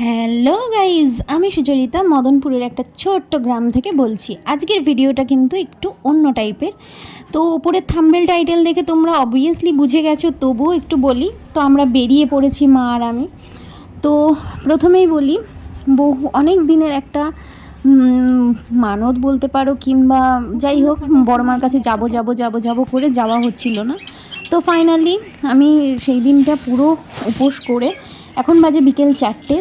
Hello guys, আমি সুচরিতা মদনপুরের একটা ছোট্ট গ্রাম থেকে বলছি। আজকের ভিডিওটা কিন্তু একটু অন্য টাইপের। তো ওপরের থাম্বনেল টাইটেল দেখে তোমরা অবভিয়াসলি বুঝে গেছো, তবুও একটু বলি। তো আমরা বেরিয়ে পড়েছি মা আর আমি। তো প্রথমেই বলি, অনেক দিনের একটা মানত বলতে পারো, কিংবা যাই হোক, বড় মার কাছে যাবো করে যাওয়া হচ্ছিল না। তো ফাইনালি আমি সেই দিনটা পুরো উপোস করে, এখন বাজে বিকেল 4টে,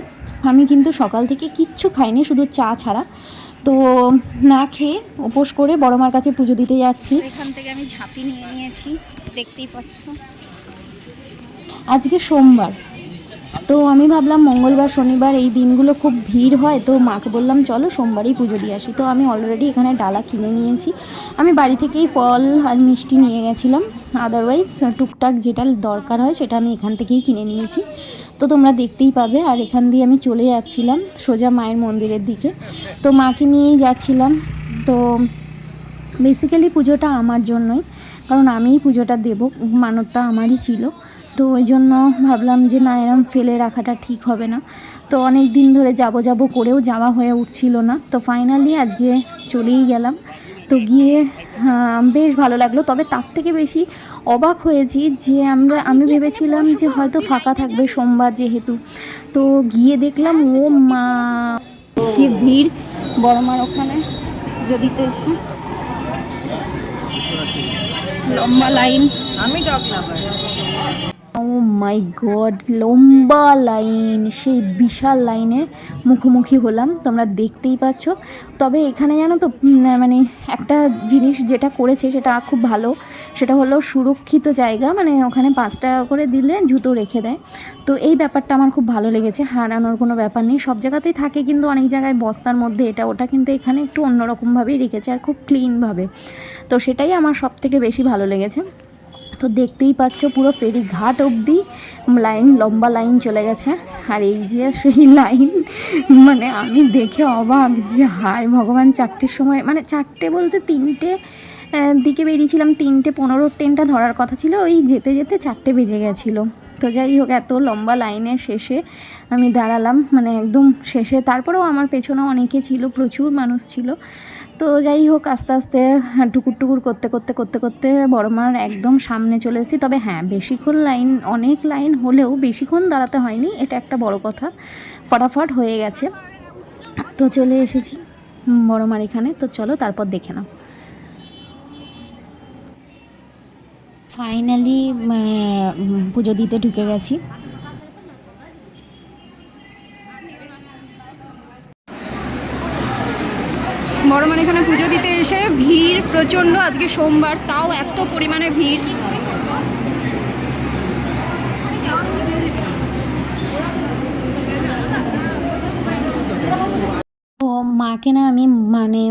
আমি কিন্তু সকাল থেকে কিচ্ছু খাইনি, শুধু চা ছাড়া। তো না খেয়ে উপোস করে বড় মার কাছে পুজো দিতে যাচ্ছি। এখান থেকে আমি ঝাঁপি নিয়ে নিয়েছি, দেখতেই পাচ্ছ। আজকে সোমবার, তো আমি ভাবলাম মঙ্গলবার শনিবার এই দিনগুলো খুব ভিড় হয়, তো মাকে বললাম চলো সোমবারই পুজো দিয়ে আসি। তো আমি অলরেডি এখানে ডালা কিনে নিয়েছি। আমি বাড়ি থেকেই ফল আর মিষ্টি নিয়ে গেছিলাম, আদারওয়াইজ টুকটাক যেটা দরকার হয় সেটা আমি এখান থেকেই কিনে নিয়েছি। তো তোমরা দেখতেই পাবে। আর এখান দিয়ে আমি চলে যাচ্ছিলাম সোজা মায়ের মন্দিরের দিকে। তো মাকে নিয়েই যাচ্ছিলাম। তো বেসিক্যালি পুজোটা আমার জন্যই, কারণ আমিই পুজোটা দেবো, মানতটা আমারই ছিল। তো ওই জন্য ভাবলাম যে না, এরম ফেলে রাখাটা ঠিক হবে না। তো অনেক দিন ধরে যাব করেও যাওয়া হয়ে উঠছিল না। তো ফাইনালি আজকে চলেই গেলাম। তো গিয়ে বেশ ভালো লাগলো। তবে তার থেকে বেশি অবাক হয়েছি যে আমি ভেবেছিলাম যে হয়তো ফাঁকা থাকবে সোমবার যেহেতু। তো গিয়ে দেখলাম ও মা, কি ভিড় বড় মার ওখানে যদি তো এসে লম্বা লাইন। আমি ডগ লাভার। ও মাই গড, লম্বা লাইন, সেই বিশাল লাইনের মুখোমুখি হলাম, তোমরা দেখতেই পাচ্ছ। তবে এখানে জানো তো, মানে একটা জিনিস যেটা করেছে সেটা খুব ভালো, সেটা হলো সুরক্ষিত জায়গা। মানে ওখানে 5 টাকা করে দিলে জুতো রেখে দেয়। তো এই ব্যাপারটা আমার খুব ভালো লেগেছে। হারানোর কোনো ব্যাপার নেই, সব জায়গাতেই থাকে, কিন্তু অনেক জায়গায় বস্তার মধ্যে এটা ওটা, কিন্তু এখানে একটু অন্যরকমভাবেই রেখেছে আর খুব ক্লিনভাবে। তো সেটাই আমার সব থেকে বেশি ভালো লেগেছে। তো দেখতেই পাচ্ছ পুরো ফেরিঘাট অবধি লাইন, লম্বা লাইন চলে গেছে। আর এই যে সেই লাইন, মানে আমি দেখে অবাক যে হায় ভগবান, 4টের সময়, মানে 4টে বলতে 3টে দিকে বেরিয়েছিলাম, 3:15 ট্রেনটা ধরার কথা ছিল, ওই যেতে যেতে 4টে বেজে গেছিলো। তো যাই হোক, এত লম্বা লাইনের শেষে আমি দাঁড়ালাম, মানে একদম শেষে। তারপরেও আমার পেছনেও অনেকে ছিল, প্রচুর মানুষ ছিল। তো যাই হোক, আস্তে আস্তে টুকুর করতে বড় মার একদম সামনে চলে এসেছি। তবে হ্যাঁ, বেশিক্ষণ লাইন, অনেক লাইন হলেও বেশিক্ষণ দাঁড়াতে হয়নি, এটা একটা বড় কথা, ফটাফট হয়ে গেছে। তো চলে এসেছি বড় মার এখানে। তো চলো তারপর দেখে নাও। ফাইনালি পুজো দিতে ঢুকে গেছি। বড় মানে এখানে পুজো দিতে এসে ভিড় প্রচণ্ড। আজকে সোমবার, তাও এত পরিমাণে ভিড়। তো মাকে না আমি, মানে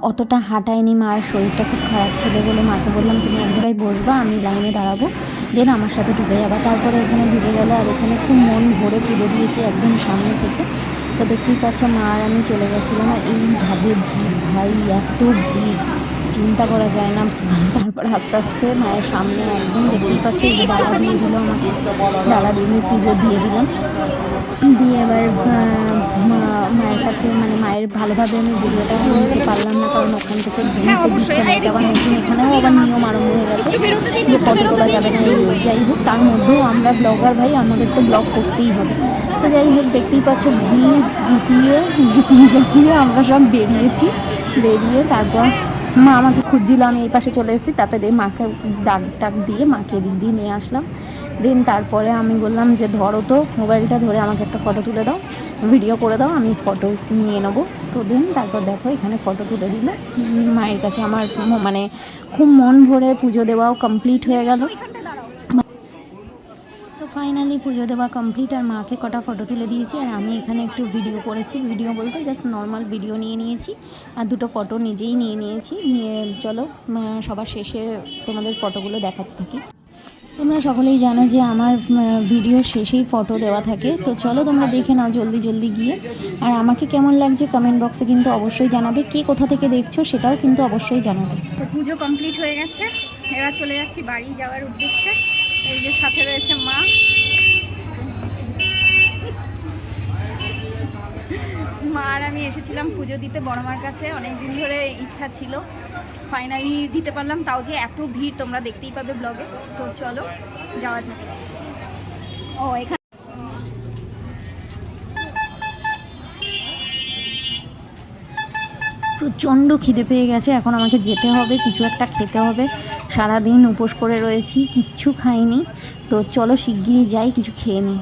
অতটা হাঁটাইনি, মার শরীরটা খুব খারাপ ছিল বলে মাকে বললাম তুমি এক জায়গায় বসবা, আমি লাইনে দাঁড়াবো, দেন আমার সাথে ঢুকে যাবা। তারপরে এখানে ঢুকে গেল। আর এখানে খুব মন ভরে পুজো দিয়েছি একদম সামনে থেকে। তো দেখতেই পাচ্ছ মা আর আমি চলে গেছিলাম। আর এইভাবে ভিড়, ভাই এত ভিড় চিন্তা করা যায় না। তারপর আস্তে আস্তে মায়ের সামনে একদম দেখতেই পাচ্ছ, এই যে ডালা দিয়ে দিল আমাকে, ডালা দিয়ে পুজো দিয়ে দিলাম। দিয়ে এবার মায়ের কাছে, মানে মায়ের ভালোভাবে আমি ভিডিওটা নিতে পারলাম না, কারণ ওখান থেকে ঘুমতে দিচ্ছে না। এটা আবার নতুন, এখানেও আবার নিয়ম আরম্ভ হয়ে গেছে যে ফটো তোলা যাবে না। যাই হোক, তার মধ্যেও আমরা ব্লগার ভাই, আমাদের তো ব্লগ করতেই হবে। তো যাই হোক, দেখতেই পাচ্ছ ভিড় গুটিয়ে আমরা সব বেরিয়ে তারপর মা আমাকে খুঁজছিল, আমি এই পাশে চলে এসেছি। তারপরে দিয়ে মাকে ডাক দিয়ে মাকে এদিক দিয়ে নিয়ে আসলাম। দেন তারপরে আমি বললাম যে ধরো তো মোবাইলটা, ধরে আমাকে একটা ফটো তুলে দাও, ভিডিও করে দাও, আমি ফটো নিয়ে নেবো। তো দেন তারপর দেখো এখানে ফটো তুলে দিল মায়ের কাছে। আমার মানে খুব মন ভরে পুজো দেওয়াও কমপ্লিট হয়ে গেল। তো ফাইনালি পুজো দেওয়া কমপ্লিট, আর মাকে কটা ফটো তুলে দিয়েছি। আর আমি এখানে একটু ভিডিও করেছি, ভিডিও বলতে জাস্ট নর্মাল ভিডিও নিয়ে নিয়েছি, আর 2টো ফটো নিজেই নিয়ে নিয়েছি। নিয়ে চলো সবার শেষে তোমাদের ফটোগুলো দেখাতে থাকি। তোমরা সকলেই জানো যে আমার ভিডিওর শেষেই ফটো দেওয়া থাকে। তো চলো তোমরা দেখে নাও জলদি গিয়ে। আর আমাকে কেমন লাগছে কমেন্ট বক্সে কিন্তু অবশ্যই জানাবে, কে কোথা থেকে দেখছো সেটাও কিন্তু অবশ্যই জানাবে। তো পুজো কমপ্লিট হয়ে গেছে, এবার চলে যাচ্ছি বাড়ি যাওয়ার উদ্দেশ্যে। এই যে সাথে রয়েছে মা। মা আর আমি এসেছিলাম পুজো দিতে বড় মার কাছে, অনেক দিন ধরে ইচ্ছা ছিল, ফাইনালি দিতে পারলাম। তাও যে এত ভিড় তোমরা দেখতেই পাবে ব্লগে। তো চলো যাওয়া যাক। ও এখানে প্রচণ্ড খিদে পেয়ে গেছে, এখন আমাকে যেতে হবে, কিছু একটা খেতে হবে। সারাদিন উপোস করে রয়েছি, কিচ্ছু খাইনি। তো চলো শিগগিরই যাই, কিছু খেয়ে নিই।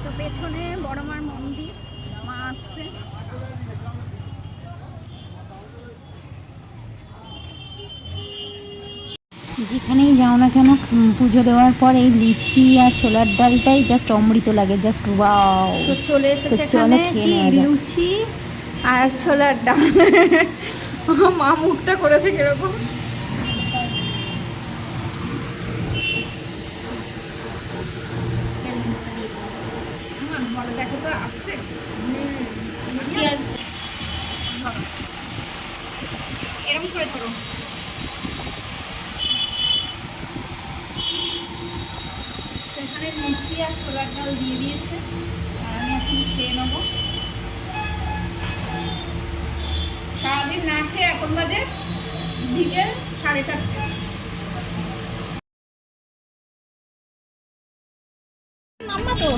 তো পেছনে বড় মার মন্দির, মা আসছে। যেখানেই যাও না কেন পুজো দেওয়ার পর এই লুচি আর ছোলার ডালটাই জাস্ট অমৃত লাগে, জাস্ট ওয়াও। তো চলে এসেছে, চলো খেয়ে নেওয়া যাক লুচি আর ছোলার ডাল। মা মুখটা করেছে কিরকম। দেখো তো আসছে, লুচি আসছে, এরকম করে ধরো। এখানে লুচি আর ছোলার ডাল দিয়ে দিয়েছে, আর আমি এখন খেয়ে নেবো। সারাদিন না খেয়ে এখন বাজে বিকেল 4:30। তো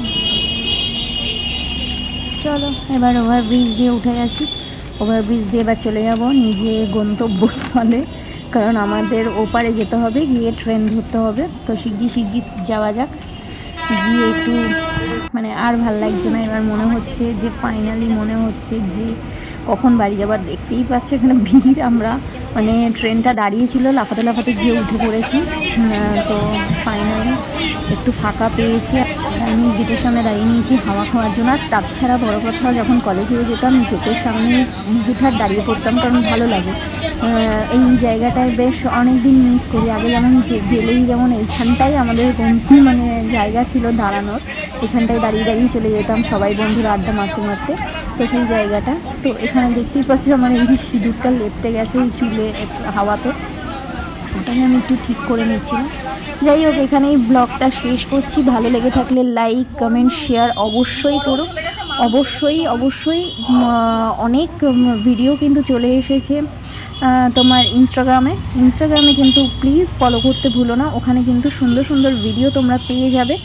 চলো এবার ওভারব্রিজ দিয়ে উঠে গেছি, ওভারব্রিজ দিয়ে এবার চলে যাব নিজে গন্তব্যস্থলে, কারণ আমাদের ওপারে যেতে হবে, গিয়ে ট্রেন ধরতে হবে। তো শিগগির যাওয়া যাক, গিয়ে একটু মানে আর ভাল লাগছে না, এবার মনে হচ্ছে যে ফাইনালি মনে হচ্ছে যে কখন বাড়ি যাবার। দেখতেই পাচ্ছ এখানে ভিড়, আমরা মানে ট্রেনটা দাঁড়িয়েছিল, লাফাতে গিয়ে উঠে পড়েছি। তো ফাইনালি একটু ফাঁকা পেয়েছি, আমি গেটের সামনে দাঁড়িয়ে নিয়েছি হাওয়া খাওয়ার জন্য। আর তাছাড়া বড় কথা, যখন কলেজেও যেতাম গেটের সামনে হুটহাট দাঁড়িয়ে পড়তাম, কারণ ভালো লাগে। এই জায়গাটায় বেশ অনেক দিন মিস করি। আগে যেমন গেলেই যেমন এইখানটাই আমাদের বন্ধু মানে জায়গা ছিল দাঁড়ানোর, এখানটায় দাঁড়িয়ে চলে যেতাম সবাই বন্ধুরা আড্ডা মারতে। তো সেই জায়গাটা, তো এখানে দেখতেই পাচ্ছ আমার এই সিঁদুরটা লেপটে গেছে এই চুলে হাওয়াতে, ওটাই আমি একটু ঠিক করে নিচ্ছিলাম। যাই হোক, এখানেই ব্লগটা শেষ করছি। ভালো লেগে থাকলে লাইক কমেন্ট শেয়ার অবশ্যই করো, অবশ্যই। অনেক ভিডিও কিন্তু চলে এসেছে তোমার ইনস্টাগ্রামে কিন্তু প্লিজ ফলো করতে ভুলো না, ওখানে কিন্তু সুন্দর ভিডিও তোমরা পেয়ে যাবে।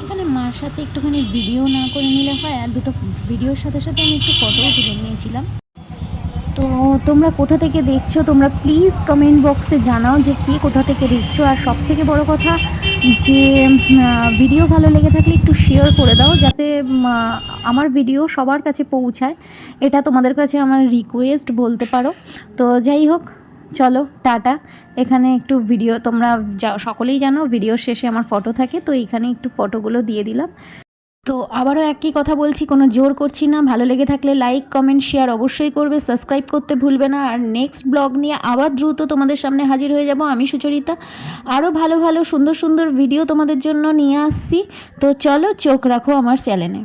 এখানে মার সাথে একটুখানি ভিডিও না করে নিলে হয়, আর দুটো ভিডিওর সাথে আমি একটু ফটোও তুলে নিয়েছিলাম। তো তোমরা কোথা থেকে দেখছো, তোমরা প্লিজ কমেন্ট বক্সে জানাও যে কে কোথা থেকে দেখছো। আর সব থেকে বড় কথা যে ভিডিও ভালো লেগে থাকলে একটু শেয়ার করে দাও, যাতে আমার ভিডিও সবার কাছে পৌঁছায়। এটা তোমাদের কাছে আমার রিকোয়েস্ট বলতে পারো। তো যাই হোক, চলো টাটা। এখানে একটু ভিডিও তোমরা সকলেই জানো ভিডিওর শেষে আমার ফটো থাকে, তো এইখানে একটু ফটোগুলো দিয়ে দিলাম। তো আবারও একই কথা বলছি, কোনো জোর করছি না। ভালো লেগে থাকলে লাইক কমেন্ট শেয়ার অবশ্যই করবে, সাবস্ক্রাইব করতে ভুলবে না। আর নেক্সট ব্লগ নিয়ে আবার দ্রুত তোমাদের সামনে হাজির হয়ে যাব আমি সুচরিতা। আরও ভালো সুন্দর ভিডিও তোমাদের জন্য নিয়ে আসছি। তো চলো চোখ রাখো আমার চ্যানেলে।